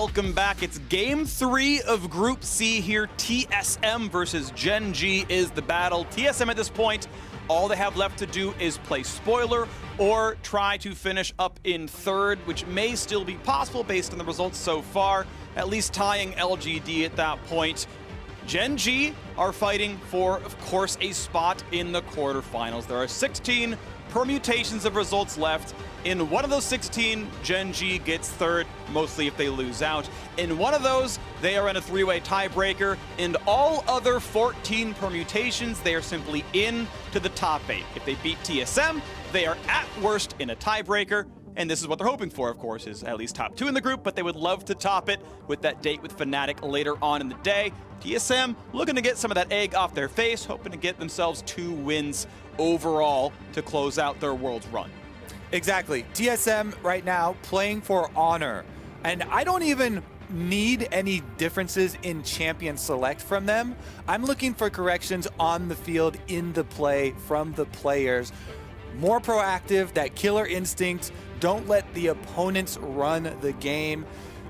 welcome back. It's game 3 of Group C here. TSM versus Gen.G is the battle. TSM at this point, all they have left to do is play spoiler or try to finish up in third, which may still be possible based on the results so far, at least tying LGD at that point. Gen.G are fighting for, of course, a spot in the quarterfinals. There are 16 permutations of results left. In one of those 16, Gen.G gets third, mostly if they lose out. In one of those, they are in a 3-way tiebreaker. In all other 14 permutations, they are simply in to the top 8. If they beat TSM, they are at worst in a tiebreaker. And this is what they're hoping for, of course, is at least top 2 in the group, but they would love to top it with that date with Fnatic later on in the day. TSM looking to get some of that egg off their face, hoping to get themselves 2 wins overall to close out their Worlds run. Exactly. TSM right now playing for honor. And I don't even need any differences in champion select from them. I'm looking for corrections on the field in the play from the players. More proactive, that killer instinct. Don't let the opponents run the game.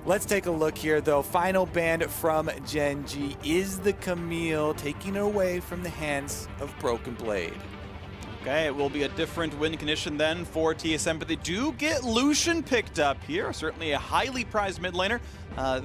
Let's take a look here, though. Final ban from Gen.G is the Camille, taking it away from the hands of Broken Blade. Okay, it will be a different win condition then for TSM, but they do get Lucian picked up here. Certainly a highly prized mid laner.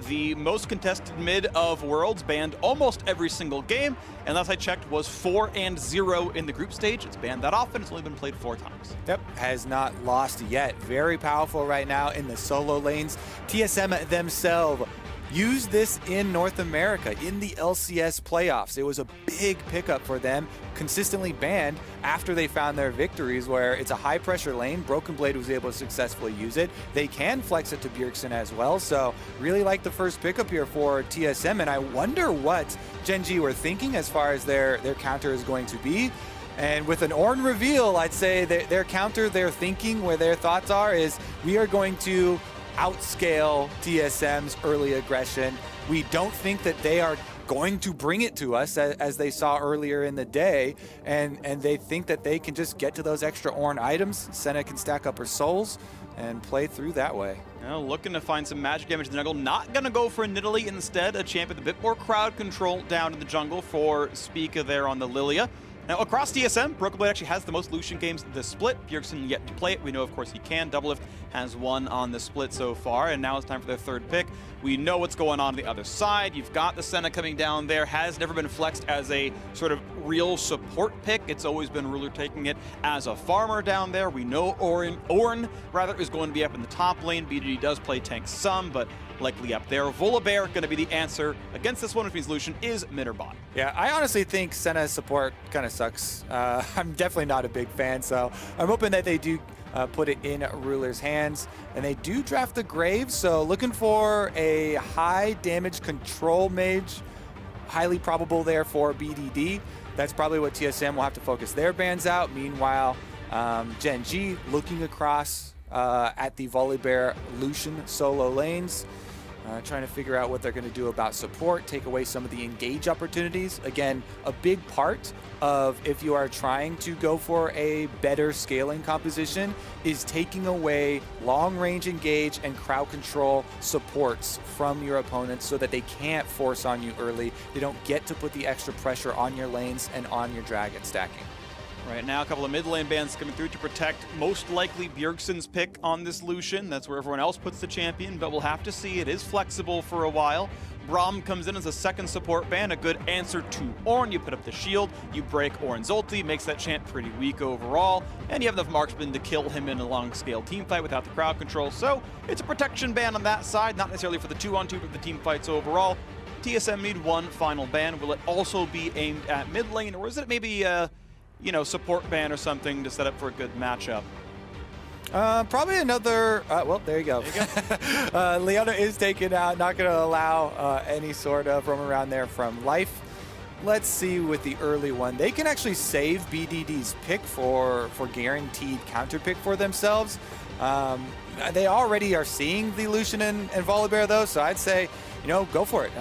The most contested mid of Worlds, banned almost every single game, and last I checked was 4-0 in the group stage. It's banned that often, it's only been played 4 times. Yep, has not lost yet. Very powerful right now in the solo lanes. TSM themselves used this in North America in the LCS playoffs. It was a big pickup for them, consistently banned after they found their victories where it's a high pressure lane. Broken Blade was able to successfully use it. They can flex it to Bjergsen as well, so really like the first pickup here for TSM, and I wonder what Gen.G were thinking as far as their counter is going to be. And with an Ornn reveal, I'd say that their counter, their thinking, where their thoughts are is we are going to outscale TSM's early aggression. We don't think that they are going to bring it to us as they saw earlier in the day, and they think that they can just get to those extra Ornn items. Senna can stack up her souls and play through that way. Now looking to find some magic damage in the jungle. Not going to go for Nidalee, instead a champ with a bit more crowd control down in the jungle for Spica there on the Lilia. Now, across TSM, Broken Blade actually has the most Lucian games this split. Bjergsen yet to play it. We know, of course, he can. Doublelift has 1 on the split so far, and now it's time for their 3rd pick. We know what's going on the other side. You've got the Senna coming down there. Has never been flexed as a sort of real support pick. It's always been Ruler taking it as a farmer down there. We know Ornn is going to be up in the top lane. BDD does play tank some, but likely up there. Volibear going to be the answer against this one, which means Lucian is mid or bot. Yeah, I honestly think Senna's support kind of sucks. I'm definitely not a big fan, so I'm hoping that they do put it in Ruler's hands. And they do draft the Grave, so looking for a high damage control mage. Highly probable there for BDD. That's probably what TSM will have to focus their bans out. Meanwhile, Gen.G looking across at the Volibear Lucian solo lanes. Trying to figure out what they're going to do about support, take away some of the engage opportunities. Again, a big part of if you are trying to go for a better scaling composition is taking away long-range engage and crowd control supports from your opponents so that they can't force on you early. They don't get to put the extra pressure on your lanes and on your dragon stacking. Right now, a couple of mid lane bans coming through to protect most likely Bjergsen's pick on this Lucian. That's where everyone else puts the champion, but we'll have to see. It is flexible for a while. Braum comes in as a 2nd support ban, a good answer to Ornn. You put up the shield, you break Ornn's ulti, makes that champ pretty weak overall, and you have enough marksmen to kill him in a long-scale team fight without the crowd control. So it's a protection ban on that side, not necessarily for the 2-on-2, but the team fights overall. TSM need 1 final ban. Will it also be aimed at mid lane, or is it maybe support ban or something to set up for a good matchup? Probably another, well, there you go. Leona is taken out, not going to allow any sort of roam around there from life. Let's see with the early one. They can actually save BDD's pick for guaranteed counter pick for themselves. They already are seeing the Lucian and Volibear though, so I'd say you know, go for it.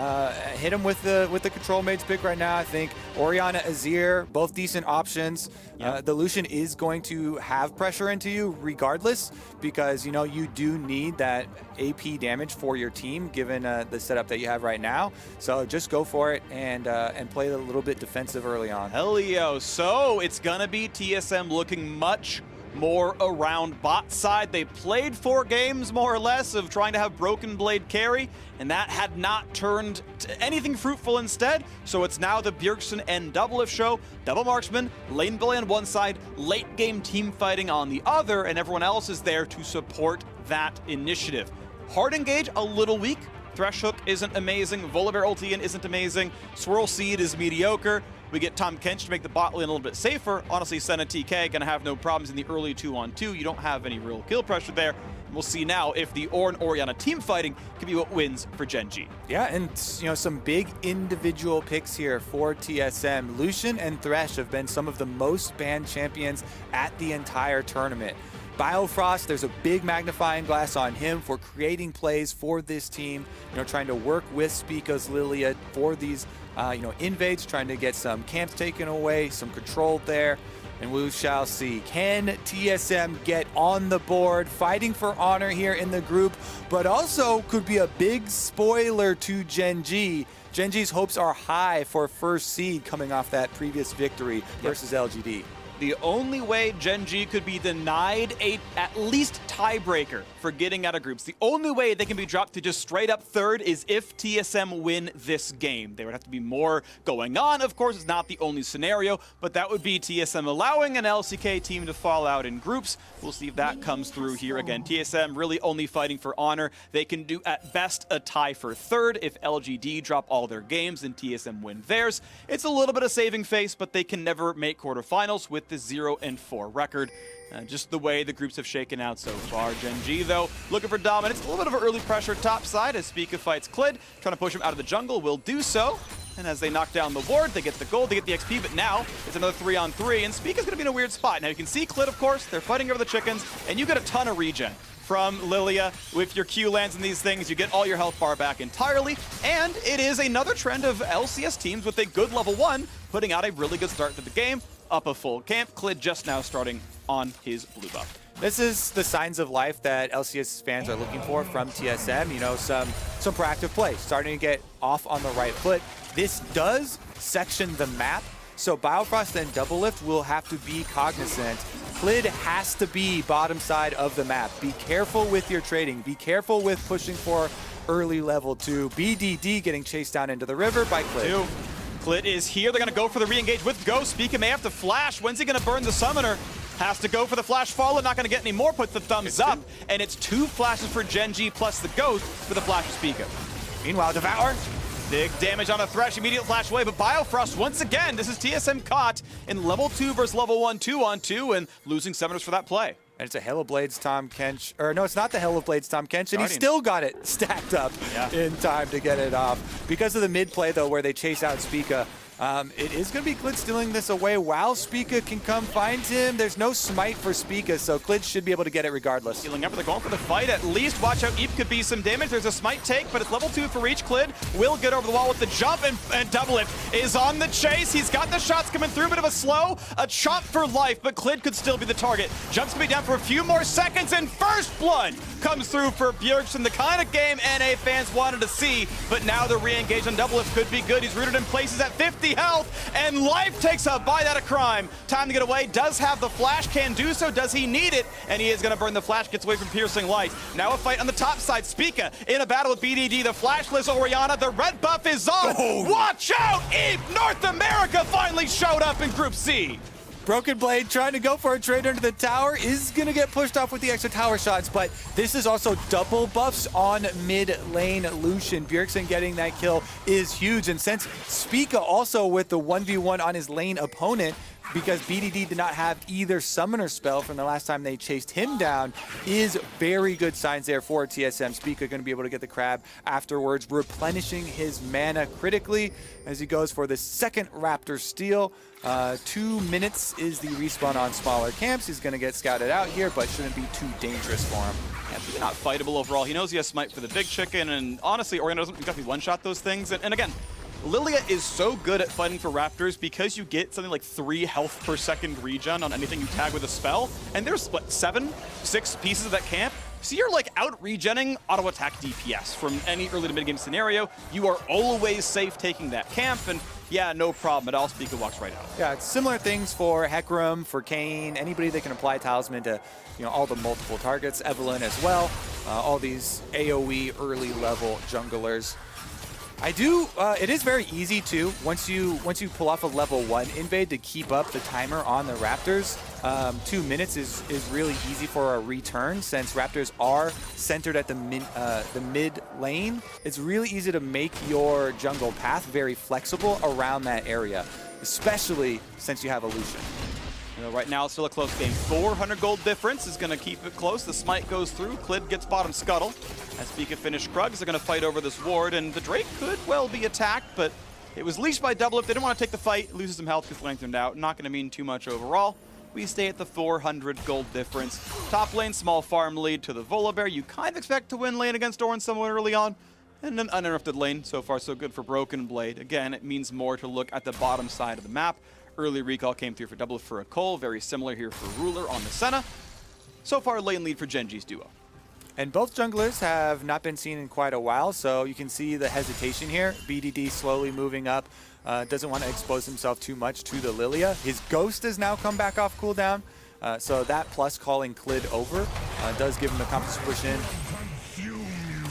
Hit him with the control mage pick right now. I think Orianna, Azir, both decent options. Yep. The Lucian is going to have pressure into you regardless, because you know you do need that AP damage for your team given the setup that you have right now. So just go for it and play a little bit defensive early on. Helio. So it's gonna be TSM looking much more around bot side. They played 4 games more or less of trying to have Broken Blade carry, and that had not turned to anything fruitful instead. So it's now the Bjergsen and Doublelift show. Double marksman, lane bully on one side, late game team fighting on the other, and everyone else is there to support that initiative. Hard engage a little weak. Thresh Hook isn't amazing. Volibear ulti isn't amazing. Swirl Seed is mediocre. We get Tahm Kench to make the bot lane a little bit safer. Honestly, Senna TK gonna have no problems in the early 2-on-2. You don't have any real kill pressure there. We'll see now if the Ornn Orianna team fighting can be what wins for Gen.G. Yeah, and you know, some big individual picks here for TSM. Lucian and Thresh have been some of the most banned champions at the entire tournament. Biofrost, there's a big magnifying glass on him for creating plays for this team, you know, trying to work with Spica's Lilia for these, you know, invades, trying to get some camps taken away, some control there, and we shall see. Can TSM get on the board, fighting for honor here in the group, but also could be a big spoiler to Gen.G. Gen.G's hopes are high for first seed coming off that previous victory versus LGD. The only way Gen.G could be denied a at least tiebreaker for getting out of groups, the only way they can be dropped to just straight up third is if TSM win this game. There would have to be more going on. Of course, it's not the only scenario, but that would be TSM allowing an LCK team to fall out in groups. We'll see if that comes through here. Again, TSM really only fighting for honor. They can do at best a tie for third. If LGD drop all their games and TSM win theirs, it's a little bit of saving face, but they can never make quarterfinals with the 0-4 record. Just the way the groups have shaken out so far. Gen.G, though, looking for dominance. A little bit of early pressure top side as Spica fights Clid. Trying to push him out of the jungle, will do so. And as they knock down the ward, they get the gold, they get the XP, but now it's another 3-on-3, and Spica's gonna be in a weird spot. Now you can see Clid, of course, they're fighting over the chickens, and you get a ton of regen from Lilia. With your Q lands and these things, you get all your health bar back entirely, and it is another trend of LCS teams with a good level 1, putting out a really good start to the game. Up a full camp. Clid just now starting on his blue buff. This is the signs of life that LCS fans are looking for from TSM. You know, some proactive play, starting to get off on the right foot. This does section the map, so Biofrost and Doublelift will have to be cognizant. Clid has to be bottom side of the map. Be careful with your trading. Be careful with pushing for early level 2. BDD getting chased down into the river by Clid. Clid is here. They're going to go for the re-engage with Ghost. Spica may have to flash. When's he going to burn the summoner? Has to go for the flash follow. Not going to get any more. Puts the thumbs up. And it's 2 flashes for Gen.G plus the Ghost for the flash of Spica. Meanwhile, Devour. Big damage on a Thresh. Immediate flash away. But Biofrost, once again, this is TSM caught in level 2 versus level 1 2-on-2 and losing summoners for that play. And it's a Hell of Blades Tahm Kench, or no, it's not the Hell of Blades Tahm Kench, and he still got it stacked up in time to get it off. Because of the mid play, though, where they chase out Spica, it is going to be Clid stealing this away while Spica can come find him. There's no smite for Spica, so Clid should be able to get it regardless. Healing up, they're going for the fight at least. Watch out, Eep could be some damage. There's a smite take, but it's level 2 for each. Clid will get over the wall with the jump, and Doublelift is on the chase. He's got the shots coming through, bit of a slow. A chop for life, but Clid could still be the target. Jump's gonna be down for a few more seconds, and first blood comes through for Bjergsen, the kind of game NA fans wanted to see, but now the re-engage on Doublelift could be good. He's rooted in places at 50 health, and life takes a bite out of crime. Time to get away, does have the flash, can do so, does he need it? And he is gonna burn the flash, gets away from piercing light. Now a fight on the top side, Spica in a battle with BDD, the flashless Orianna, the red buff is on. Watch out, Eve, North America finally showed up in Group C. Broken Blade trying to go for a trade under the tower is going to get pushed off with the extra tower shots, but this is also double buffs on mid lane Lucian. Bjergsen getting that kill is huge, and since Spica also with the 1v1 on his lane opponent because BDD did not have either summoner spell from the last time they chased him down, is very good signs there for TSM. Spica going to be able to get the crab afterwards, replenishing his mana critically as he goes for the second Raptor steal. 2 minutes is the respawn on smaller camps. He's going to get scouted out here, but shouldn't be too dangerous for him. Yeah, really not fightable overall. He knows he has smite for the big chicken, and honestly, Oriana doesn't exactly one-shot those things. And again, Lilia is so good at fighting for Raptors because you get something like 3 health per second regen on anything you tag with a spell. And there's, what, 6 pieces of that camp? So you're like out regenning auto attack DPS from any early to mid game scenario. You are always safe taking that camp, and yeah, no problem at all. Spica walks right out. Yeah, it's similar things for Hecarim, for Kayn, anybody that can apply Talisman to, all the multiple targets. Evelynn as well. All these AoE early level junglers. It is very easy too, once you pull off a level 1 invade, to keep up the timer on the Raptors. 2 minutes is really easy for a return, since Raptors are centered at the mid lane. It's really easy to make your jungle path very flexible around that area, especially since you have a Lucian. Right now, it's still a close game. 400 gold difference is going to keep it close. The smite goes through. Clid gets bottom scuttle. As Spica finish Krugs, they're going to fight over this ward, and the Drake could well be attacked, but it was leashed by Double. If they didn't want to take the fight, loses some health, gets lengthened out. Not going to mean too much overall. We stay at the 400 gold difference. Top lane, small farm lead to the Volibear. You kind of expect to win lane against Doran somewhere early on. And an uninterrupted lane. So far, so good for Broken Blade. Again, it means more to look at the bottom side of the map. Early recall came through for Double for a Cole. Very similar here for Ruler on the Senna. So far, lane lead for Gen.G's duo. And both junglers have not been seen in quite a while, so you can see the hesitation here. BDD slowly moving up. Doesn't want to expose himself too much to the Lilia. His Ghost has now come back off cooldown. So that plus calling Clid over does give him the confidence to push in.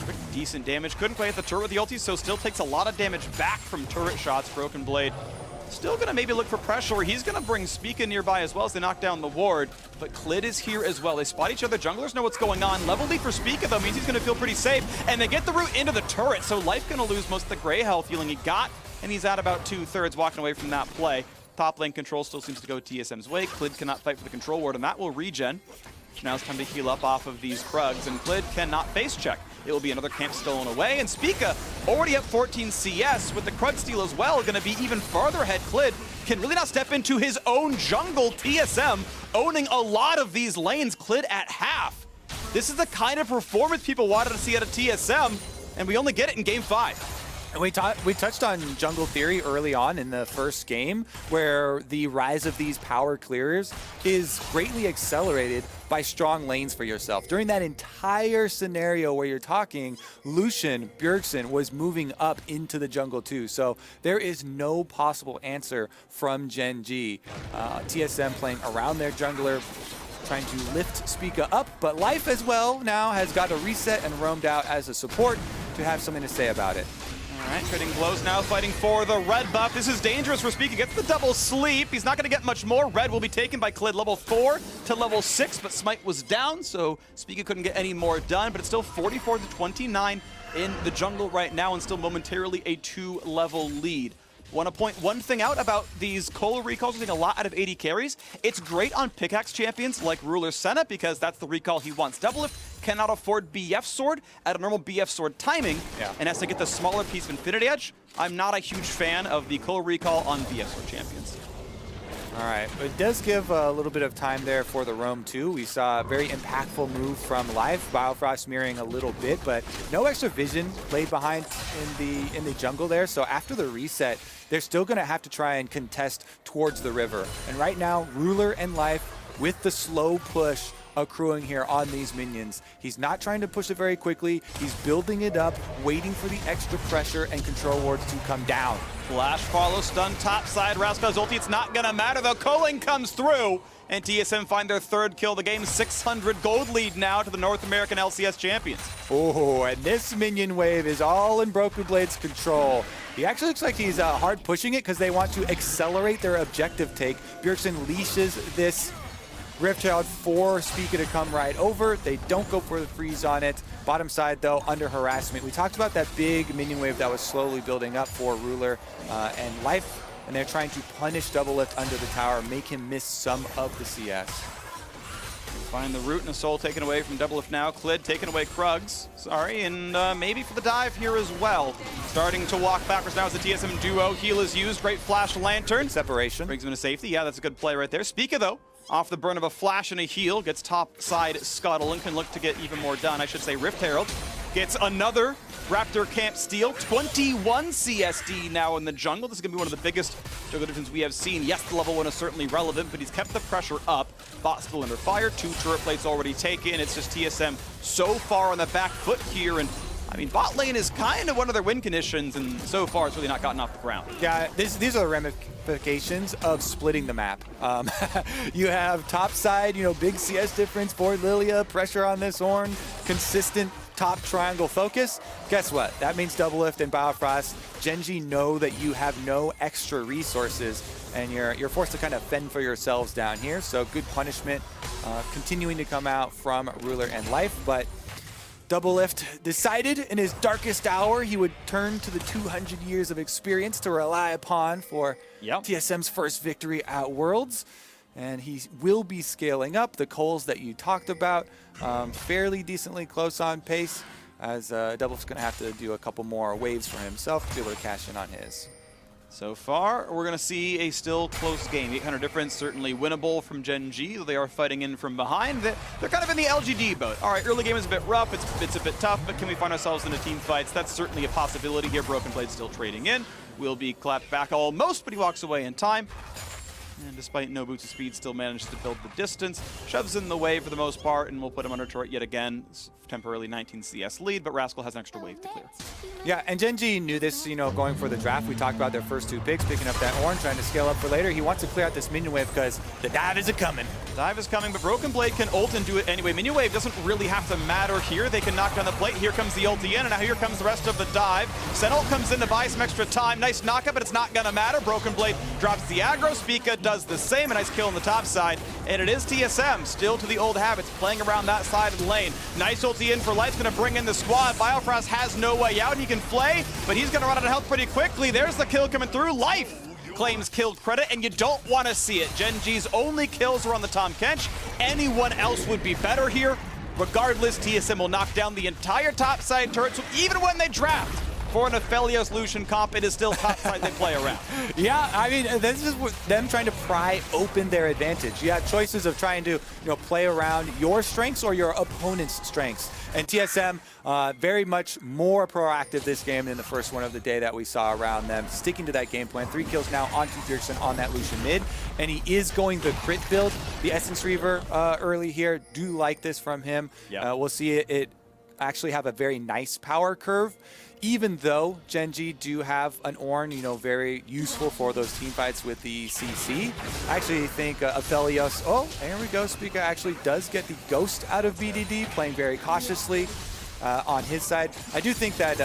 Pretty decent damage. Couldn't play at the turret with the ulti, so still takes a lot of damage back from turret shots. Broken Blade still going to maybe look for pressure. He's going to bring Spica nearby as well as they knock down the ward. But Clid is here as well. They spot each other. Junglers know what's going on. Level lead for Spica, though, means he's going to feel pretty safe. And they get the root into the turret, so Life going to lose most of the gray health healing he got. And he's at about 2/3 walking away from that play. Top lane control still seems to go TSM's way. Clid cannot fight for the control ward, and that will regen. Now it's time to heal up off of these Krugs, and Clid cannot face check. It will be another camp stolen away, and Spica already up 14 CS with the Krug steal as well, going to be even farther ahead. Clid can really not step into his own jungle. TSM owning a lot of these lanes. Clid at half. This is the kind of performance people wanted to see out of TSM, and we only get it in game 5. And we touched on jungle theory early on in the first game, where the rise of these power clearers is greatly accelerated by strong lanes for yourself. During that entire scenario where you're talking, Lucian, Bjergsen was moving up into the jungle too. So there is no possible answer from Gen.G. TSM playing around their jungler, trying to lift Spica up, but Life as well now has got a reset and roamed out as a support to have something to say about it. All right, trading blows now, fighting for the red buff. This is dangerous for Spica. Gets the double sleep. He's not going to get much more. Red will be taken by Clid, level 4 to level 6, but Smite was down, so Spica couldn't get any more done, but it's still 44-29 in the jungle right now, and still momentarily a 2-level lead. Want to point one thing out about these Cola recalls, getting a lot out of 80 carries. It's great on pickaxe champions like Ruler Senna, because that's the recall he wants. Doublelift cannot afford BF Sword at a normal BF Sword timing, and has to get the smaller piece of Infinity Edge. I'm not a huge fan of the Cola recall on BF Sword champions. All right, it does give a little bit of time there for the roam too. We saw a very impactful move from Life, Biofrost mirroring a little bit, but no extra vision played behind in the jungle there. So after the reset, they're still going to have to try and contest towards the river. And right now, Ruler and Life with the slow push accruing here on these minions. He's not trying to push it very quickly. He's building it up, waiting for the extra pressure and control wards to come down. Flash follow, stun top side, Rascal's ulti, it's not gonna matter though. Culling comes through, and TSM find their 3rd kill of the game. 600 gold lead now to the North American LCS champions. Oh, and this minion wave is all in Broken Blade's control. He actually looks like he's hard pushing it because they want to accelerate their objective take. Bjergsen leashes this Riftchild for Spica to come right over. They don't go for the freeze on it. Bottom side, though, under harassment. We talked about that big minion wave that was slowly building up for Ruler, and Life and they're trying to punish Doublelift under the tower, make him miss some of the CS. Find the root and a soul taken away from Doublelift now. Clid taking away Krugs. Sorry, and maybe for the dive here as well. Starting to walk backwards now as the TSM duo. Heal is used. Great flash lantern. Separation. Brings him to safety. Yeah, that's a good play right there. Spica, though, off the burn of a flash and a heal, gets top side scuttle and can look to get even more done. I should say Rift Herald gets another Raptor Camp steal. 21 CSD now in the jungle. This is going to be one of the biggest jungle divisions we have seen. Yes, the level 1 is certainly relevant, but he's kept the pressure up. Bot still under fire. 2 turret plates already taken. It's just TSM so far on the back foot here. And I mean, bot lane is kind of one of their win conditions, and so far it's really not gotten off the ground. Yeah, these are the ramifications of splitting the map. You have top side, big CS difference for Lilia, pressure on this Ornn, consistent top triangle focus. Guess what? That means Doublelift and Biofrost, Gen.G know that you have no extra resources, and you're forced to kind of fend for yourselves down here. So good punishment continuing to come out from Ruler and Life, but Doublelift decided in his darkest hour he would turn to the 200 years of experience to rely upon for TSM's first victory at Worlds. And he will be scaling up the coals that you talked about, fairly decently close on pace, as Doublelift's going to have to do a couple more waves for himself to be able to cash in on his. So far, we're going to see a still close game. 800 difference, certainly winnable from Gen.G. They are fighting in from behind. They're kind of in the LGD boat. All right, early game is a bit rough. It's a bit tough, but can we find ourselves in a team fights? That's certainly a possibility here. Broken Blade still trading in. Will be clapped back almost, but he walks away in time. And despite no boots of speed, still managed to build the distance. Shoves in the way for the most part, and we'll put him under turret yet again. Temporarily 19 CS lead, but Rascal has an extra wave to clear. Yeah, and Gen.G knew this, going for the draft. We talked about their first 2 picks, picking up that Ornn, trying to scale up for later. He wants to clear out this minion wave because the dive is a-coming. Dive is coming, but Broken Blade can ult and do it anyway. Minion wave doesn't really have to matter here. They can knock down the plate. Here comes the ulti in, and now here comes the rest of the dive. Sentinel comes in to buy some extra time. Nice knockup, but it's not gonna matter. Broken Blade drops the aggro. Spica does the same. A nice kill on the top side, and it is TSM still to the old habits, playing around that side of the lane. Nice ulti in for Light's gonna bring in the squad. Biofrost has no way out. He can flay, but he's gonna run out of health pretty quickly. There's the kill coming through. Life claims killed credit, and you don't want to see it. Gen.G's only kills are on the Tahm Kench. Anyone else would be better here. Regardless, TSM will knock down the entire top side turret, so even when they draft for an Aphelios Lucian comp, it is still top side they play around. Yeah, I mean, this is them trying to pry open their advantage. You have choices of trying to play around your strengths or your opponent's strengths. And TSM, very much more proactive this game than the first one of the day that we saw around them, sticking to that game plan. 3 kills now onto Bjergsen on that Lucian mid, and he is going the crit build. The Essence Reaver early here, do like this from him. Yeah. We'll see it actually have a very nice power curve. Even though Gen.G do have an Ornn, very useful for those team fights with the CC, I actually think Aphelios, there we go, Spica actually does get the Ghost out of BDD, playing very cautiously on his side. I do think that,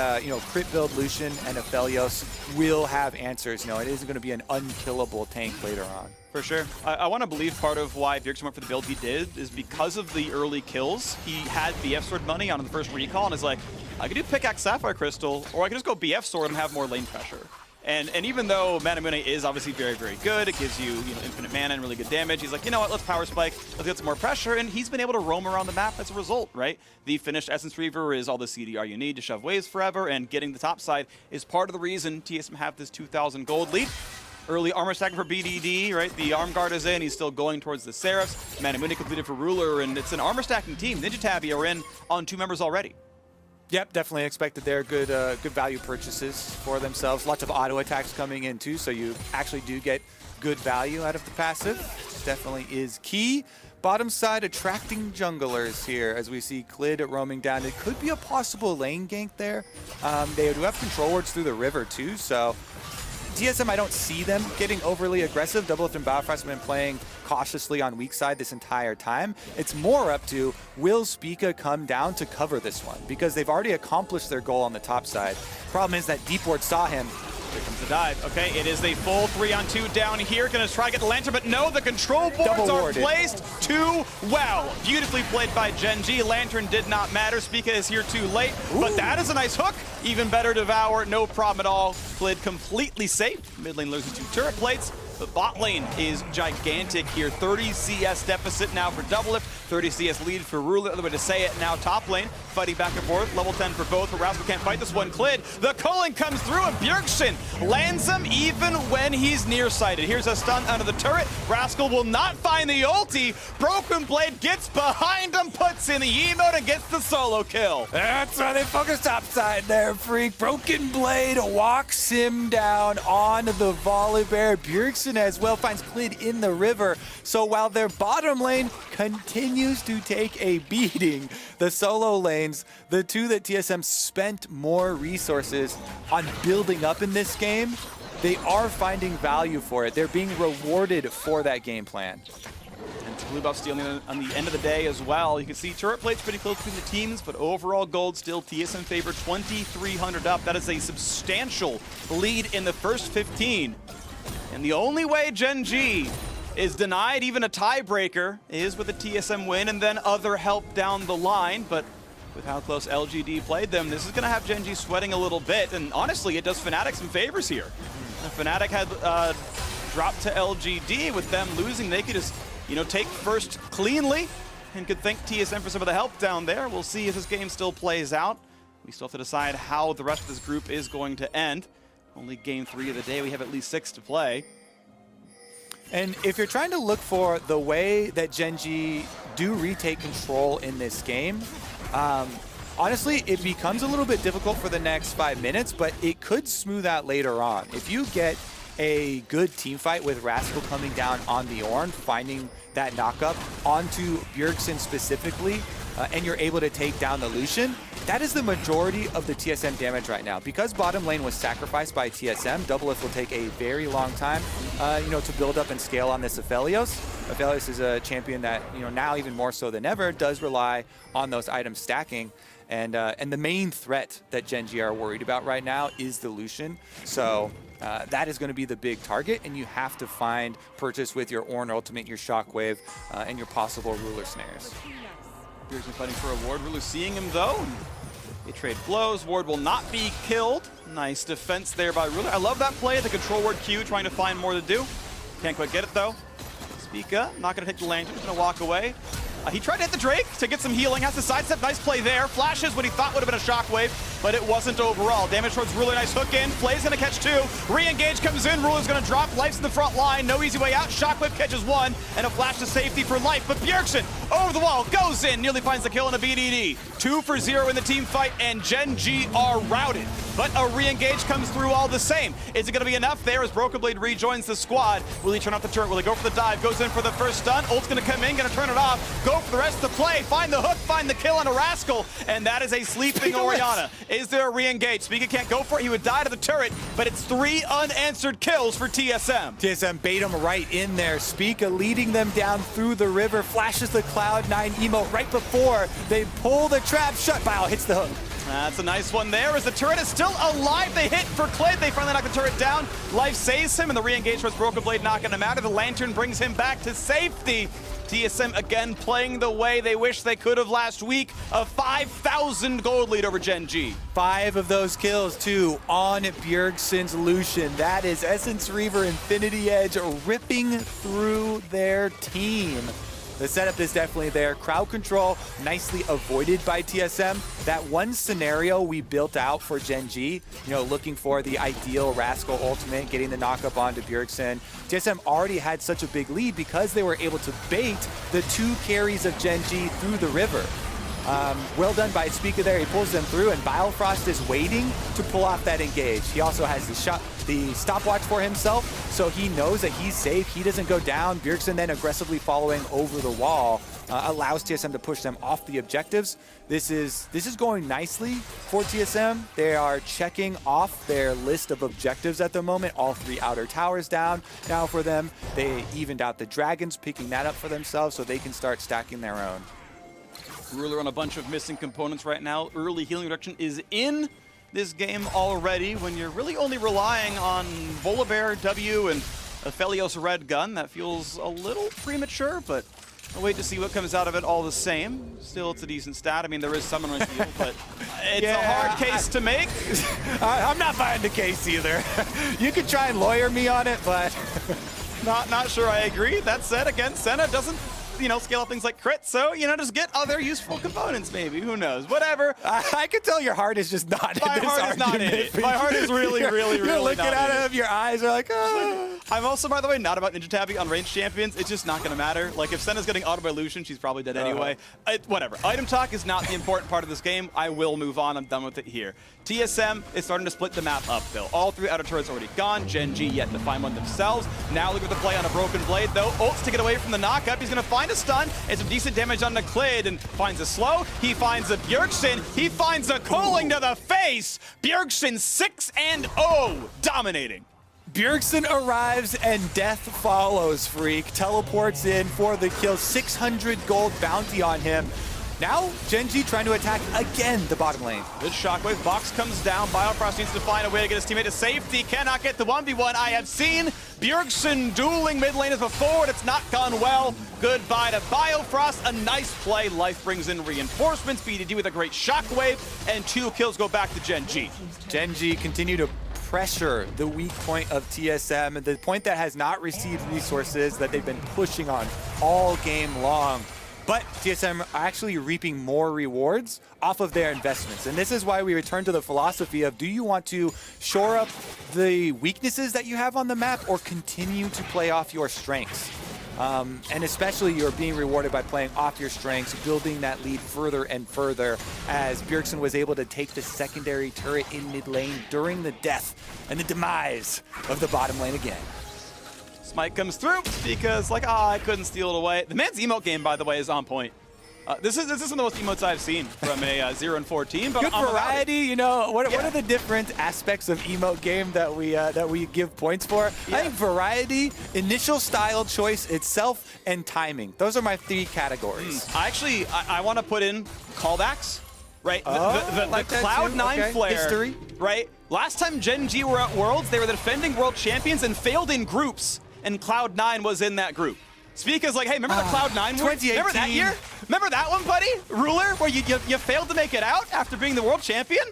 crit build Lucian and Aphelios will have answers. It isn't going to be an unkillable tank later on. For sure. I want to believe part of why Bjergsen went for the build he did is because of the early kills. He had BF Sword money on the first recall and is like, I could do Pickaxe Sapphire Crystal, or I could just go BF Sword and have more lane pressure. And even though Manamune is obviously very, very good, it gives you, infinite mana and really good damage, he's like, you know what, let's Power Spike, let's get some more pressure, and he's been able to roam around the map as a result, right? The finished Essence Reaver is all the CDR you need to shove waves forever, and getting the top side is part of the reason TSM have this 2,000 gold lead. Early armor stacking for BDD, right? The arm guard is in, he's still going towards the Seraphs. Manamune completed for Ruler, and it's an armor stacking team. Ninja Tabby are in on 2 members already. Yep, definitely expected there. Good value purchases for themselves. Lots of auto attacks coming in too, so you actually do get good value out of the passive. Definitely is key. Bottom side, attracting junglers here as we see Clid roaming down. It could be a possible lane gank there. They do have control wards through the river too, so TSM, I don't see them getting overly aggressive. Doublelift and Biofrost have been playing cautiously on weak side this entire time. It's more up to, will Spica come down to cover this one? Because they've already accomplished their goal on the top side. Problem is that Deep Ward saw him. Here comes the dive. Okay, it is a full 3-on-2 down here. Gonna try to get the lantern, but no, the control boards are placed too well. Beautifully played by Gen.G. Lantern did not matter. Spica is here too late, but that is a nice hook Even better Devour, no problem at all. Clid completely safe. Mid lane losing 2 turret plates. But bot lane is gigantic here. 30 CS deficit now for Doublelift, 30 CS lead for Ruler, other way to say it. Now top lane, fighting back and forth, level 10 for both, but Rascal can't fight this one. Clid, the culling comes through, and Bjergsen lands him even when he's nearsighted. Here's a stun under the turret. Rascal will not find the ulti. Broken Blade gets behind him, puts in the emote, and gets the solo kill. That's why they focused topside there, Freak. Broken Blade walks him down on the Volibear. Bjergsen as well finds Clid in the river. So while their bottom lane continues to take a beating, the solo lanes, the two that TSM spent more resources on building up in this game, they are finding value for it. They're being rewarded for that game plan. And blue buff stealing on the end of the day as well. You can see turret plates pretty close between the teams, but overall gold still TSM favor, 2,300 up. That is a substantial lead in the first 15. And the only way Gen.G is denied even a tiebreaker is with a TSM win and then other help down the line. But with how close LGD played them, this is going to have Gen.G sweating a little bit. And honestly, it does Fnatic some favors here. If Fnatic had dropped to LGD with them losing, they could just, take first cleanly and could thank TSM for some of the help down there. We'll see if this game still plays out. We still have to decide how the rest of this group is going to end. Only game 3 of the day, we have at least 6 to play. And if you're trying to look for the way that Gen.G do retake control in this game, honestly, it becomes a little bit difficult for the next 5 minutes, but it could smooth out later on. If you get a good team fight with Rascal coming down on the Ornn, finding that knockup onto Bjergsen specifically, and you're able to take down the Lucian, that is the majority of the TSM damage right now. Because bottom lane was sacrificed by TSM, Doublelift will take a very long time, to build up and scale on this Aphelios. Aphelios is a champion that, now even more so than ever, does rely on those items stacking. And the main threat that Gen.G are worried about right now is the Lucian. So that is going to be the big target, and you have to find purchase with your Ornn Ultimate, your Shockwave, and your possible Ruler Snares. Bjergsen fighting for a ward. Ruler seeing him though. They trade blows. Ward will not be killed. Nice defense there by Ruler. I love that play. The control ward Q trying to find more to do. Can't quite get it though. Spica not going to take the lantern. Just going to walk away. He tried to hit the Drake to get some healing. Has to sidestep. Nice play there. Flashes what he thought would have been a Shockwave, but it wasn't overall. Damage towards Ruler. Nice hook in. Flay's going to catch 2. Re-engage comes in. Ruler's going to drop. Life's in the front line. No easy way out. Shockwave catches 1, and a flash to safety for Life. But Bjergsen over the wall. Goes in. Nearly finds the kill in a BDD. 2 for 0 in the team fight, and Gen.G are routed. But a re-engage comes through all the same. Is it going to be enough there as Broken Blade rejoins the squad? Will he turn off the turret? Will he go for the dive? Goes in for the first stun. Ult's going to come in. Going to turn it off. Go for the rest of the play. Find the hook. Find the kill on a Rascal. And that is a sleeping Orianna. Is there a re-engage? Spica can't go for it. He would die to the turret, but it's 3 unanswered kills for TSM. TSM bait him right in there. Spica leading them down through the river. Flashes the Cloud9 emote right before they pull the trap shut. Bow hits the hook. That's a nice one there as the turret is still alive. They hit for Clid. They finally knock the turret down. Life saves him, and the re-engage was Broken Blade knocking him out. The lantern brings him back to safety. TSM again playing the way they wish they could have last week. A 5,000 gold lead over Gen.G. 5 of those kills, too, on Bjergsen's Lucian. That is Essence Reaver Infinity Edge ripping through their team. The setup is definitely there. Crowd control nicely avoided by TSM. That one scenario we built out for Gen.G, looking for the ideal Rascal ultimate, getting the knockup onto Bjergsen. TSM already had such a big lead because they were able to bait the 2 carries of Gen.G through the river. Well done by Spica there. He pulls them through, and Bilefrost is waiting to pull off that engage. He also has the stopwatch for himself, so he knows that he's safe. He doesn't go down. Bjergsen then aggressively following over the wall allows TSM to push them off the objectives. This is going nicely for TSM. They are checking off their list of objectives at the moment. All 3 outer towers down now for them. They evened out the dragons, picking that up for themselves so they can start stacking their own. Ruler on a bunch of missing components right now. Early healing reduction is in this game already when you're really only relying on Volibear, W, and Aphelios Red Gun. That feels a little premature, but I'll wait to see what comes out of it all the same. Still, it's a decent stat. I mean, there is summon reveal, but it's a hard case to make. I'm not buying the case either. You could try and lawyer me on it, but Not sure I agree. That said, again, Senna doesn't, scale up things like crit, so, just get other useful components maybe. Who knows? Whatever. I can tell your heart is just not in this heart is not in it. My heart is really, really You're looking not at in it, your eyes are like, oh. I'm also, by the way, not about Ninja Tabby on ranged champions. It's just not going to matter. Like, if Senna's getting auto by Lucian, she's probably dead anyway. Whatever. Item talk is not the important part of this game. I will move on. I'm done with it here. TSM is starting to split the map up, though. All 3 outer turrets already gone. Gen.G yet to find one themselves. Now look at the play on a Broken Blade, though. Ults to get away from the knockup. He's going to find a stun and some decent damage on the Clid and finds a slow. He finds a Bjergsen. He finds a cooling to the face. Bjergsen 6-0, dominating. Bjergsen arrives and death follows, Freak. Teleports in for the kill. 600 gold bounty on him. Now, Gen.G trying to attack again the bottom lane. Good shockwave. Box comes down. Biofrost needs to find a way to get his teammate to safety. Cannot get the 1v1. I have seen Bjergsen dueling mid lane as before, and it's not gone well. Goodbye to Biofrost. A nice play. Life brings in reinforcements. BDD with a great shockwave, and 2 kills go back to Gen.G. Gen.G continue to pressure the weak point of TSM, the point that has not received resources that they've been pushing on all game long. But TSM are actually reaping more rewards off of their investments. And this is why we return to the philosophy of, do you want to shore up the weaknesses that you have on the map or continue to play off your strengths? And especially you're being rewarded by playing off your strengths, building that lead further and further, as Bjergsen was able to take the secondary turret in mid lane during the death and the demise of the bottom lane again. Smite comes through because, I couldn't steal it away. The man's emote game, by the way, is on point. This is some of the most emotes I've seen from a 0 and 4 team. But good variety, what are the different aspects of emote game that we give points for? Yeah. I think variety, initial style choice itself, and timing. Those are my 3 categories. I want to put in callbacks, right? The Cloud9 flare, history, right? Last time Gen.G were at Worlds, they were the defending world champions and failed in groups, and Cloud9 was in that group. Speaka's like, hey, remember the Cloud9 world? Remember that year? Remember that one, buddy? Ruler, where you failed to make it out after being the world champion?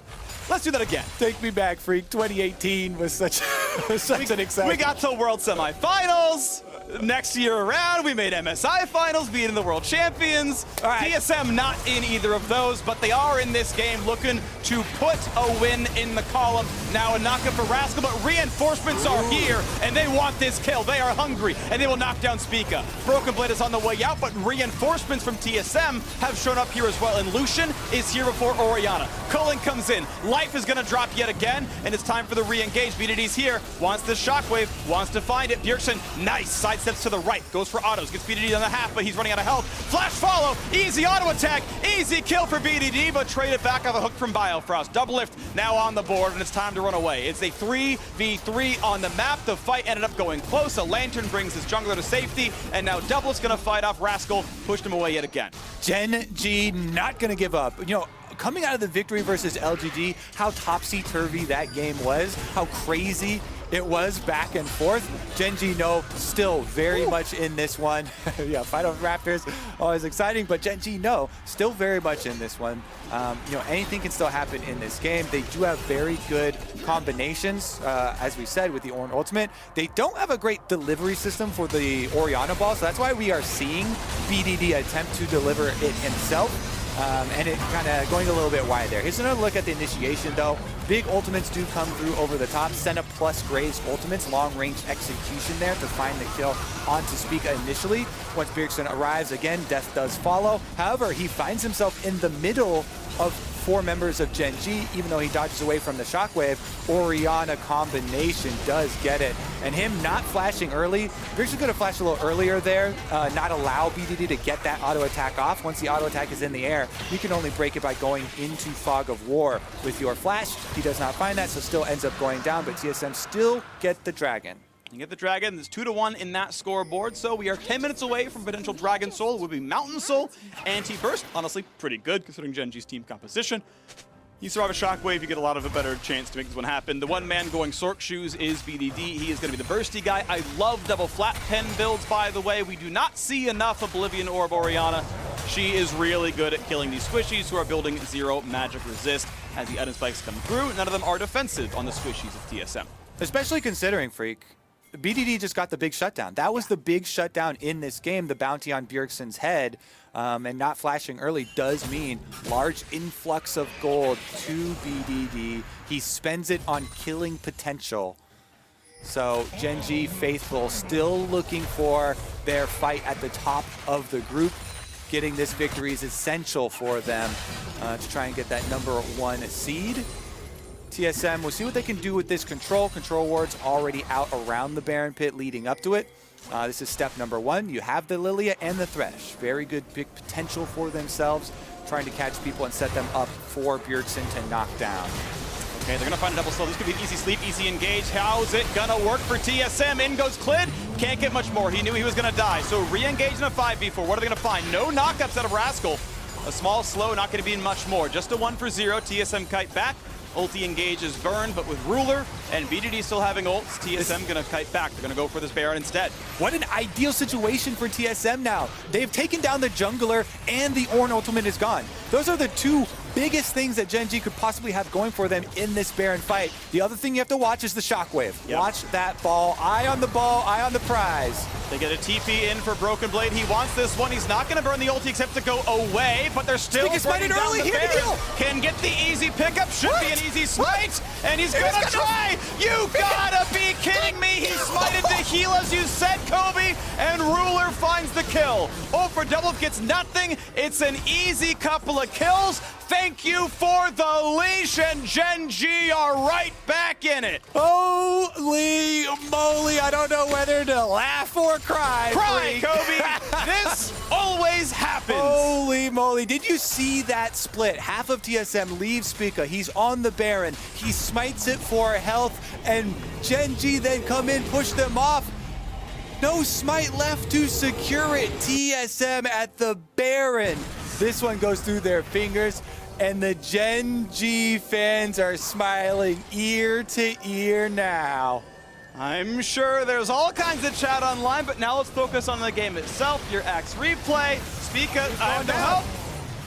Let's do that again. Take me back, Freak. 2018 was such an exciting. We got to World Semifinals. Next year around, we made MSI Finals, beating the world champions. All right. TSM not in either of those, but they are in this game looking to put a win in the column. Now a knockup for Rascal, but reinforcements are here, and they want this kill. They are hungry, and they will knock down Spica. Broken Blade is on the way out, but reinforcements from TSM have shown up here as well, and Lucian is here before Orianna. Culling comes in. Life is going to drop yet again, and it's time for the re-engage. BDD's here, wants the shockwave, wants to find it. Bjergsen, nice, sidesteps to the right, goes for autos, gets BDD on the half, but he's running out of health. Flash follow, easy auto attack, easy kill for BDD, but traded back off a hook from Biofrost. Double lift now on the board, and it's time to run away. It's a 3v3 on the map. The fight ended up going close. A Lantern brings his jungler to safety, and now Doublet's gonna fight off Rascal, pushed him away yet again. Gen.G not gonna give up. Coming out of the victory versus LGD, how topsy-turvy that game was, how crazy it was back and forth. Gen.G, still very much in this one. Yeah, fight over Raptors, always exciting, but Gen.G, still very much in this one. Anything can still happen in this game. They do have very good combinations, as we said, with the Ornn ultimate. They don't have a great delivery system for the Orianna ball, so that's why we are seeing BDD attempt to deliver it himself. And it kind of going a little bit wide there. Here's another look at the initiation, though. Big ultimates do come through over the top. Senna plus Graves ultimates, long-range execution there to find the kill onto Spica initially. Once Bjergsen arrives, again, death does follow. However, he finds himself in the middle of 4 members of Gen.G, even though he dodges away from the shockwave. Orianna combination does get it. And him not flashing early, Bjergsen's going to flash a little earlier there, not allow BDD to get that auto attack off. Once the auto attack is in the air, you can only break it by going into Fog of War with your flash. He does not find that, so still ends up going down, but TSM still get the Dragon. You get the Dragon. There's 2-1 in that scoreboard, so we are 10 minutes away from potential Dragon Soul. It would be Mountain Soul, Anti-Burst. Honestly, pretty good considering Gen.G's team composition. You survive a shockwave, you get a lot of a better chance to make this one happen. The one man going Sork Shoes is BDD. He is going to be the bursty guy. I love double flat pen builds, by the way. We do not see enough Oblivion Orb Orianna. She is really good at killing these squishies who are building zero magic resist as the item spikes come through. None of them are defensive on the squishies of TSM. Especially considering, Freak, BDD just got the big shutdown. That was the big shutdown in this game. The bounty on Bjergsen's head and not flashing early does mean large influx of gold to BDD. He spends it on killing potential. So Gen.G faithful still looking for their fight at the top of the group. Getting this victory is essential for them to try and get that #1 seed. TSM, we'll see what they can do with this control. Control ward's already out around the Baron pit leading up to it. This is step #1. You have the Lilia and the Thresh. Very good big potential for themselves, trying to catch people and set them up for Bjergsen to knock down. Okay, they're gonna find a double slow. This could be an easy sleep, easy engage. How's it gonna work for TSM? In goes Clid. Can't get much more. He knew he was gonna die. So re-engage in a 5v4. What are they gonna find? No knockups out of Rascal. A small slow, not gonna be much more. Just a 1 for 0. TSM kite back. Ulti engage is burned, but with Ruler and BDD still having ults, TSM gonna kite back. They're gonna go for this Baron instead. What an ideal situation for TSM now. They've taken down the jungler and the Ornn ultimate is gone. Those are the two biggest things that Gen.G could possibly have going for them in this Baron fight. The other thing you have to watch is the shockwave. Yep. Watch that ball. Eye on the ball, eye on the prize. They get a TP in for Broken Blade. He wants this one. He's not going to burn the ulti except to go away, but they're still burning down the Baron. Can get the easy pickup. Should be an easy smite, and he's going to try. You gotta be kidding me. He smited to heal, as you said, Kobe, and Ruler finds the kill. Oh, for double gets nothing. It's an easy couple of kills. Thank you for the leash, and Gen.G are right back in it. Holy moly, I don't know whether to laugh or cry. Cry, Kobe. This always happens. Holy moly, did you see that split? Half of TSM leaves Spica. He's on the Baron. He smites it for health, and Gen.G then come in, push them off. No smite left to secure it. TSM at the Baron. This one goes through their fingers, and the Gen.G fans are smiling ear to ear now. I'm sure there's all kinds of chat online, but now let's focus on the game itself. Your Axe replay. Spica, I have no help.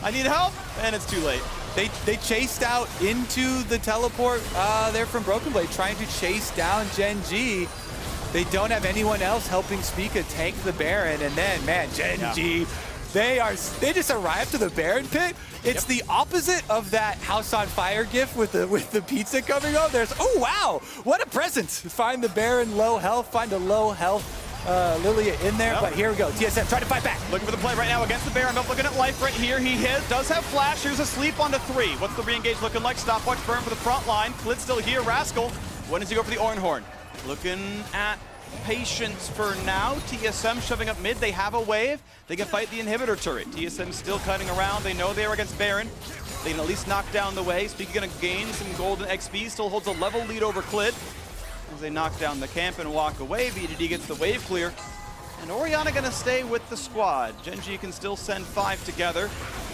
I need help, and it's too late. They chased out into the teleport there from Broken Blade, trying to chase down Gen.G. They don't have anyone else helping Spica tank the Baron, and then, man, Gen.G, they just arrived to the Baron pit. It's the opposite of that House on Fire gif with the pizza coming up. There's, oh wow, what a present. Find the Baron low health, find a low health Lilia in there, but here we go. TSM trying to fight back. Looking for the play right now against the Baron. Not looking at life right here. He does have flash. Here's a sleep onto 3. What's the re-engage looking like? Stopwatch burn for the front line. Clid still here. Rascal. When does he go for the Ornhorn? Looking at patience for now. TSM shoving up mid. They have a wave. They can fight the inhibitor turret. TSM still cutting around. They know they are against Baron. They can at least knock down the wave. Spica gonna gain some golden XP. Still holds a level lead over Clid as they knock down the camp and walk away. BDD gets the wave clear. And Orianna gonna stay with the squad. Gen.G can still send 5 together.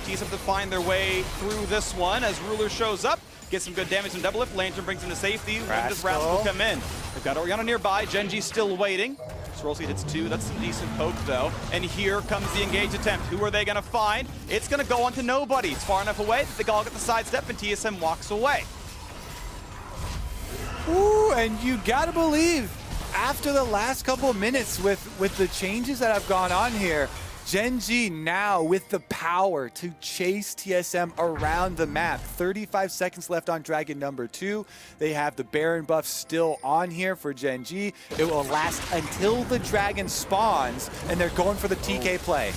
TSM have to find their way through this one as Ruler shows up. Gets some good damage from double lift. Lantern brings him to safety. When does Rascal come in? They've got Orianna nearby. Gen.G still waiting. Scrollsy hits 2. That's some decent poke, though. And here comes the engage attempt. Who are they going to find? It's going to go on to nobody. It's far enough away that they all get the sidestep, and TSM walks away. Ooh, and you got to believe, after the last couple of minutes with the changes that have gone on here, Gen.G now with the power to chase TSM around the map. 35 seconds left on Dragon #2. They have the Baron buff still on here for Gen.G. It will last until the Dragon spawns, and they're going for the TK play.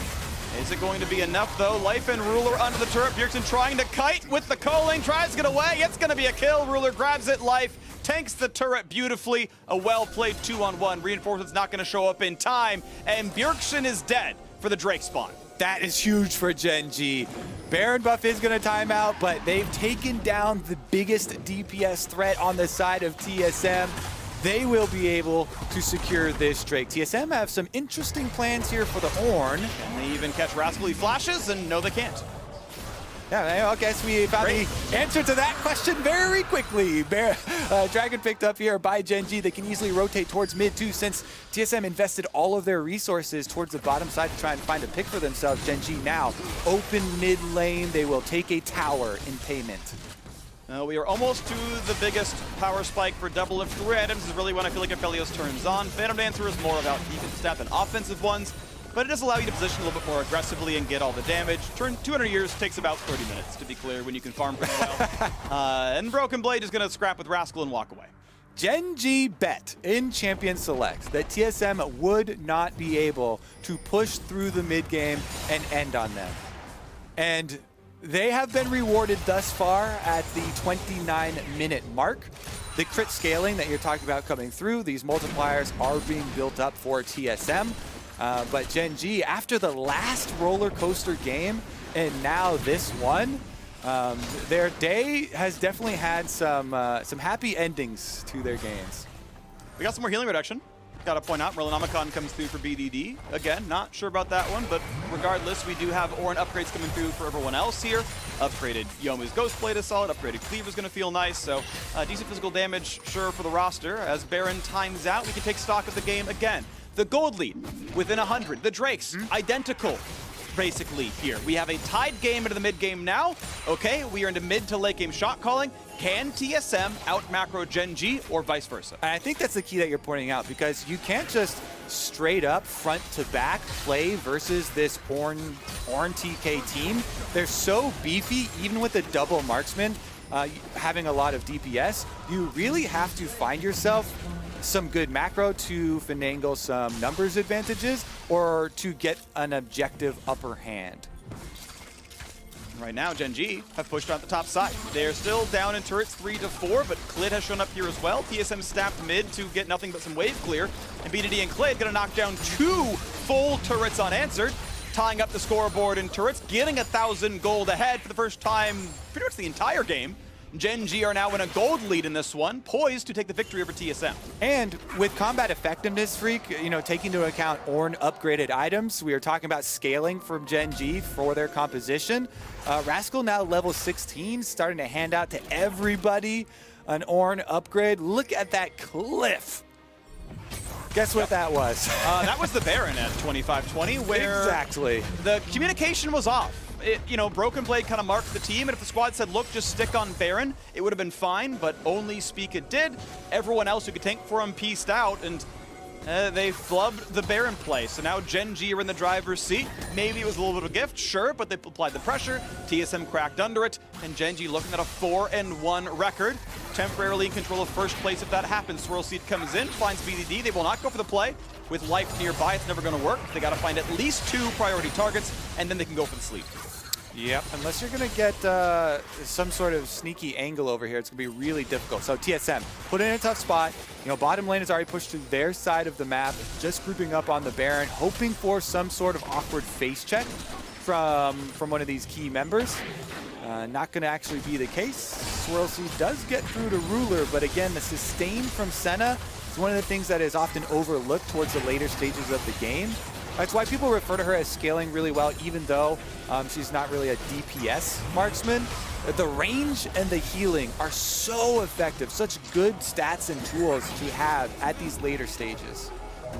Is it going to be enough, though? Life and Ruler under the turret. Bjergsen trying to kite with the culling. Tries to get away. It's going to be a kill. Ruler grabs it. Life tanks the turret beautifully. A well-played 2-on-1. Reinforcements not going to show up in time. And Bjergsen is dead for the Drake spawn. That is huge for Gen.G. Baron buff is going to time out, but they've taken down the biggest DPS threat on the side of TSM. They will be able to secure this Drake. TSM have some interesting plans here for the Ornn. Can they even catch Rascal? He flashes, and no, they can't. Yeah, I guess we found the answer to that question very quickly. Dragon picked up here by Gen.G. They can easily rotate towards mid too, since TSM invested all of their resources towards the bottom side to try and find a pick for themselves. Gen.G now open mid lane. They will take a tower in payment. We are almost to the biggest power spike for double of 3 items. Is really when I feel like Aphelios turns on. Phantom Dancer is more about defensive stat than offensive ones, but it does allow you to position a little bit more aggressively and get all the damage. Turn 200 years takes about 30 minutes, to be clear, when you can farm pretty well. And Broken Blade is going to scrap with Rascal and walk away. Gen.G bet in Champion Select that TSM would not be able to push through the mid game and end on them. And they have been rewarded thus far at the 29-minute mark. The crit scaling that you're talking about coming through, these multipliers are being built up for TSM. But Gen.G, after the last roller coaster game and now this one, their day has definitely had some happy endings to their games. We got some more healing reduction. Got to point out, Merlinomicon comes through for BDD. Again, not sure about that one, but regardless, we do have Orin upgrades coming through for everyone else here. Upgraded Yomu's Ghostblade is solid, upgraded Cleaver is going to feel nice, so decent physical damage, sure, for the roster. As Baron times out, we can take stock of the game again. The gold lead within 100. The Drakes, identical, basically, here. We have a tied game into the mid game now. Okay, we are into mid to late game shot calling. Can TSM out macro Gen.G or vice versa? I think that's the key that you're pointing out, because you can't just straight up front to back play versus this Ornn TK team. They're so beefy, even with a double marksman having a lot of DPS. You really have to find yourself some good macro to finagle some numbers advantages or to get an objective upper hand. Right now, Gen.G have pushed on the top side. They're still down in turrets 3 to 4, but Clid has shown up here as well. TSM staffed mid to get nothing but some wave clear, and BDD and Clid gonna knock down 2 full turrets unanswered, tying up the scoreboard in turrets, getting 1,000 gold ahead for the first time pretty much the entire game. Gen.G are now in a gold lead in this one, poised to take the victory over TSM. And with combat effectiveness, Freak, you know, taking into account Ornn upgraded items, we are talking about scaling from Gen.G for their composition. Rascal now level 16, starting to hand out to everybody an Ornn upgrade. Look at that cliff. Guess what that was? That was the Baron at 2520, where exactly the communication was off. You know, Broken Blade kind of marked the team, and if the squad said, look, just stick on Baron, it would have been fine, but only Speak it did. Everyone else who could tank for him pieced out, and they flubbed the Baron play. So now Gen.G are in the driver's seat. Maybe it was a little bit of a gift, sure, but they applied the pressure. TSM cracked under it, and Gen.G looking at a 4-1 record. Temporarily in control of first place if that happens. Swirl Seed comes in, finds BDD. They will not go for the play. With life nearby, it's never going to work. They got to find at least 2 priority targets, and then they can go for the sleep. Yep, unless you're going to get some sort of sneaky angle over here, it's going to be really difficult. So TSM, put in a tough spot. You know, bottom lane has already pushed to their side of the map, just grouping up on the Baron, hoping for some sort of awkward face check from one of these key members. Not going to actually be the case. Swirl Seed does get through to Ruler, but again, the sustain from Senna is one of the things that is often overlooked towards the later stages of the game. That's why people refer to her as scaling really well, even though she's not really a DPS marksman. The range and the healing are so effective, such good stats and tools to have at these later stages.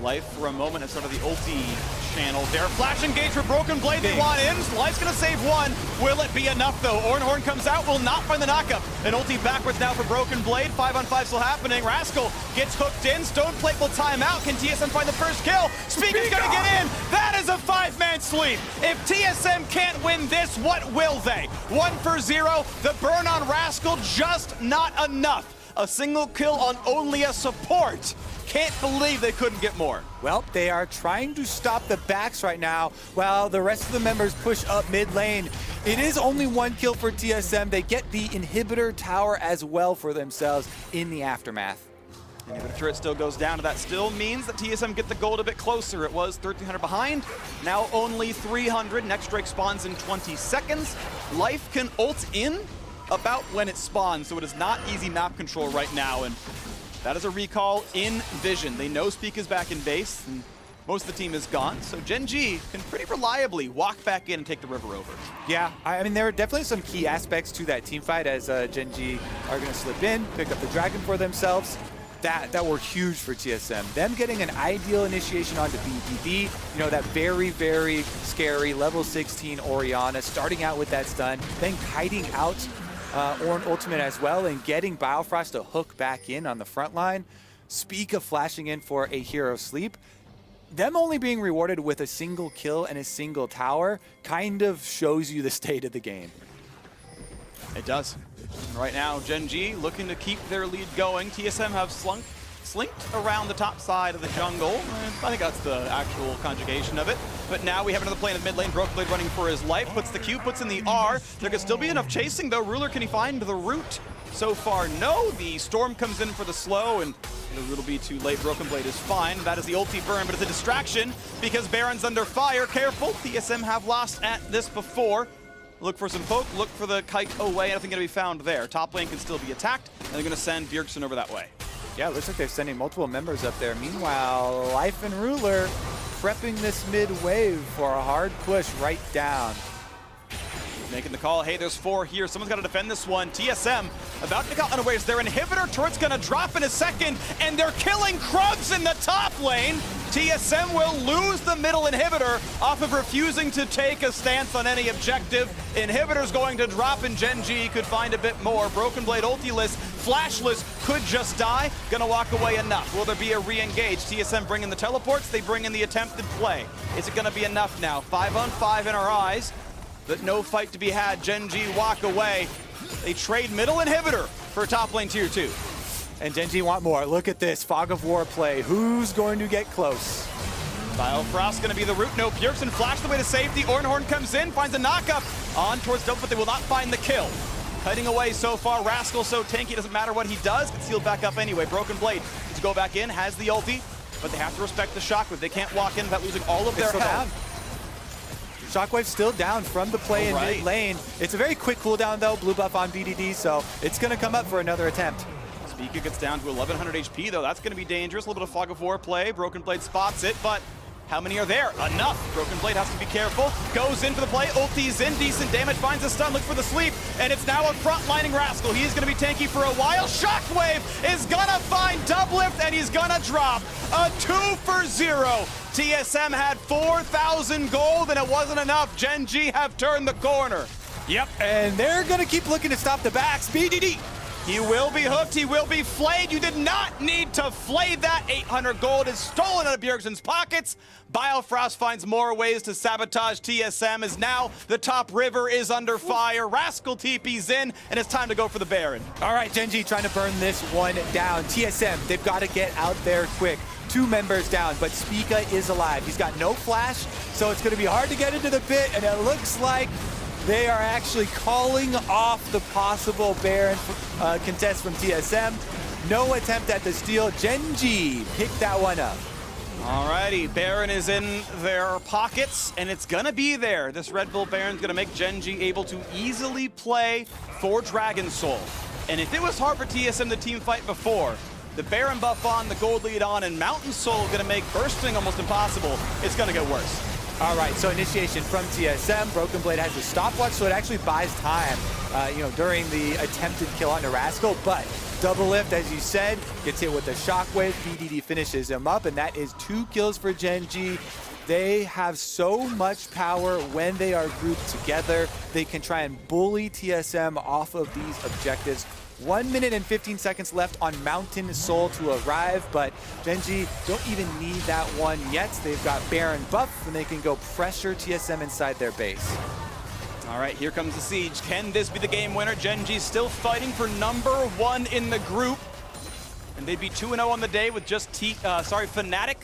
Life for a moment as sort of the ulti channel there. Flash engage for Broken Blade, they want in. Life's gonna save one. Will it be enough though? Ornn comes out, will not find the knockup. An ulti backwards now for Broken Blade. 5-on-5 still happening. Rascal gets hooked in. Stoneplate will time out. Can TSM find the first kill? Speaker's gonna get in. That is a 5-man sweep. If TSM can't win this, what will they? 1 for 0. The burn on Rascal, just not enough. A single kill on only a support. Can't believe they couldn't get more. Well, they are trying to stop the backs right now while the rest of the members push up mid lane. It is only 1 kill for TSM. They get the inhibitor tower as well for themselves in the aftermath. Inhibitor turret still goes down, and that still means that TSM get the gold a bit closer. It was 1,300 behind, now only 300. Next Drake spawns in 20 seconds. Life can ult in about when it spawns, so it is not easy map control right now. And that is a recall in vision. They know Speak is back in base, and Most of the team is gone, so Gen.G can pretty reliably walk back in and take the river over. Yeah, I mean, there are definitely some key aspects to that team fight as Gen.G are going to slip in, pick up the dragon for themselves. That were huge for TSM. Them getting an ideal initiation onto BDD, you know, that very, very scary level 16 Orianna, starting out with that stun, then kiting out Ornn ultimate as well, and getting Biofrost to hook back in on the front line. Speak of flashing in for a hero sleep. Them only being rewarded with a single kill and a single tower kind of shows you the state of the game. It does. Right now, Gen.G looking to keep their lead going. TSM have slinked around the top side of the jungle. I think that's the actual conjugation of it. But now we have another play in the mid lane. Brokenblade running for his life. Puts the Q, puts in the R. There could still be enough chasing, though. Ruler, can he find the root? So far, no. The Storm comes in for the slow, and the root will be too late. Brokenblade is fine. That is the ulti burn, but it's a distraction because Baron's under fire. Careful. TSM have lost at this before. Look for some poke, look for the kite away, nothing gonna be found there. Top lane can still be attacked, and they're gonna send Bjergsen over that way. Yeah, it looks like they're sending multiple members up there. Meanwhile, Life and Ruler prepping this mid wave for a hard push right down. Making the call, hey, there's 4 here. Someone's got to defend this one. TSM about to get unawares. Their inhibitor turret's going to drop in a second, and they're killing Krugs in the top lane. TSM will lose the middle inhibitor off of refusing to take a stance on any objective. Inhibitor's going to drop, and Gen.G could find a bit more. Brokenblade ultiless, flashless, could just die. Gonna walk away enough. Will there be a re-engage? TSM bring in the teleports, they bring in the attempted play. Is it gonna be enough now? 5-on-5 in our eyes. But no fight to be had. Gen.G walk away. They trade middle inhibitor for top lane tier 2. And Gen.G want more. Look at this Fog of War play. Who's going to get close? Biofrost gonna be the root. No, Bjergsen flashed the way to safety. Ornn comes in, finds a knockup on towards Double, but they will not find the kill. Cutting away so far. Rascal so tanky, doesn't matter what he does. Gets sealed back up anyway. Broken Blade to go back in, has the ulti, but they have to respect the shockwave. They can't walk in without losing all of their health. Shockwave's still down from the play in mid lane. It's a very quick cooldown though, blue buff on BDD, so it's gonna come up for another attempt. Speaker gets down to 1100 HP though, that's gonna be dangerous. A little bit of Fog of War play, Broken Blade spots it, but how many are there? Enough. Broken Blade has to be careful. Goes in for the play, ulti's in, decent damage, finds a stun, looks for the sleep, and it's now a front-lining Rascal. He is gonna be tanky for a while. Shockwave is gonna find Doublift, and he's gonna drop a 2-for-0. TSM had 4,000 gold, and it wasn't enough. Gen.G have turned the corner. Yep, and they're gonna keep looking to stop the backs. BDD. He will be hooked, he will be flayed. You did not need to flay that. 800 gold is stolen out of Bjergsen's pockets. Biofrost finds more ways to sabotage TSM as now the top river is under fire. Rascal TP's in, and it's time to go for the Baron. All right, Gen.G trying to burn this one down. TSM, they've got to get out there quick. 2 members down, but Spica is alive. He's got no flash, so it's gonna be hard to get into the pit, and it looks like they are actually calling off the possible Baron contest from TSM. No attempt at the steal. Gen.G picked that one up. Alrighty, Baron is in their pockets, and it's gonna be there. This Red Bull Baron's gonna make Gen.G able to easily play for Dragon Soul. And if it was hard for TSM to team fight before, the Baron buff on, the gold lead on, and Mountain Soul gonna make bursting almost impossible. It's gonna get worse. All right, so initiation from TSM. Broken Blade has a stopwatch, so it actually buys time, during the attempted kill onto Rascal. But Doublift, as you said, gets hit with the shockwave. BDD finishes him up, and that is 2 kills for Gen.G. They have so much power when they are grouped together. They can try and bully TSM off of these objectives. 1 minute and 15 seconds left on Mountain Soul to arrive, but Gen.G don't even need that one yet. They've got Baron buff, and they can go pressure TSM inside their base. All right, here comes the siege. Can this be the game winner? Gen.G still fighting for #1 in the group, and they'd be 2-0 on the day with just Fnatic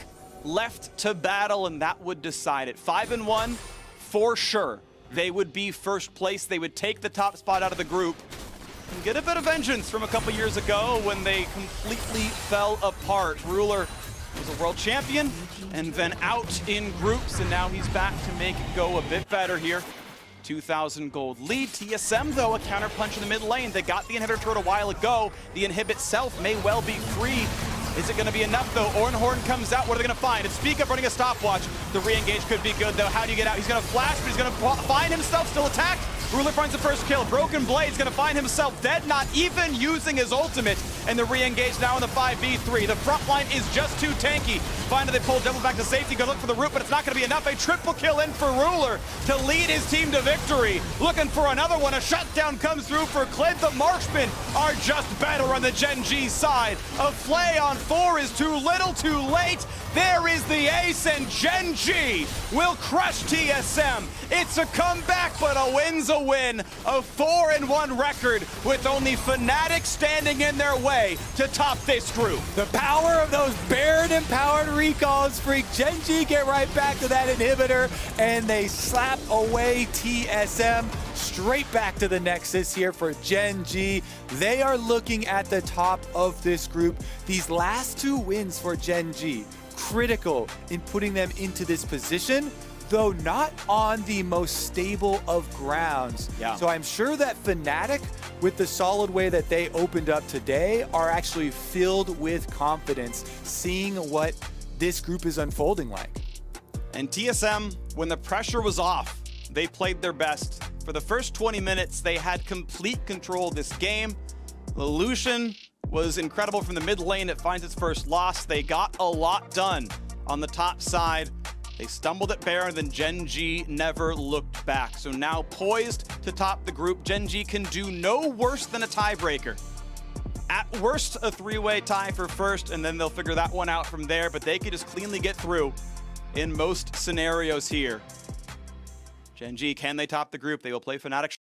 left to battle, and that would decide it. 5-1 for sure. They would be first place. They would take the top spot out of the group and get a bit of vengeance from a couple years ago when they completely fell apart. Ruler was a world champion and then out in groups, and now he's back to make it go a bit better here. 2,000 gold lead. TSM, though, a counterpunch in the mid lane. They got the inhibitor turret a while ago. The inhibit itself may well be free. Is it going to be enough, though? Ornhorn comes out. What are they going to find? It's Speak Up running a stopwatch. The re-engage could be good, though. How do you get out? He's going to flash, but he's going to find himself still attacked. Ruler finds the first kill. Broken Blade's going to find himself dead, not even using his ultimate. And the re-engage now in the 5v3. The front line is just too tanky. Finally, they pull Devil back to safety. Go look for the root, but it's not going to be enough. A triple kill in for Ruler to lead his team to victory. Looking for another one. A shutdown comes through for Clint. The marksmen are just better on the Gen.G side. A flay on 4 is too little, too late. There is the ace, and Gen.G will crush TSM. It's a comeback, but a win's a win. A 4-1 record with only Fnatic standing in their way to top this group. The power of those Baron-empowered recalls freak Gen.G get right back to that inhibitor, and they slap away TSM. Straight back to the Nexus here for Gen.G. They are looking at the top of this group. These last 2 wins for Gen.G, critical in putting them into this position, though not on the most stable of grounds. Yeah. So I'm sure that Fnatic, with the solid way that they opened up today, are actually filled with confidence seeing what this group is unfolding like. And TSM, when the pressure was off, they played their best. For the first 20 minutes, they had complete control of this game. The Lucian was incredible from the mid lane. It finds its first loss. They got a lot done on the top side. They stumbled at Baron, then Gen.G never looked back. So now poised to top the group, Gen.G can do no worse than a tiebreaker. At worst, a 3-way tie for first, and then they'll figure that one out from there, but they could just cleanly get through in most scenarios here. Gen.G, can they top the group? They will play Fnatic.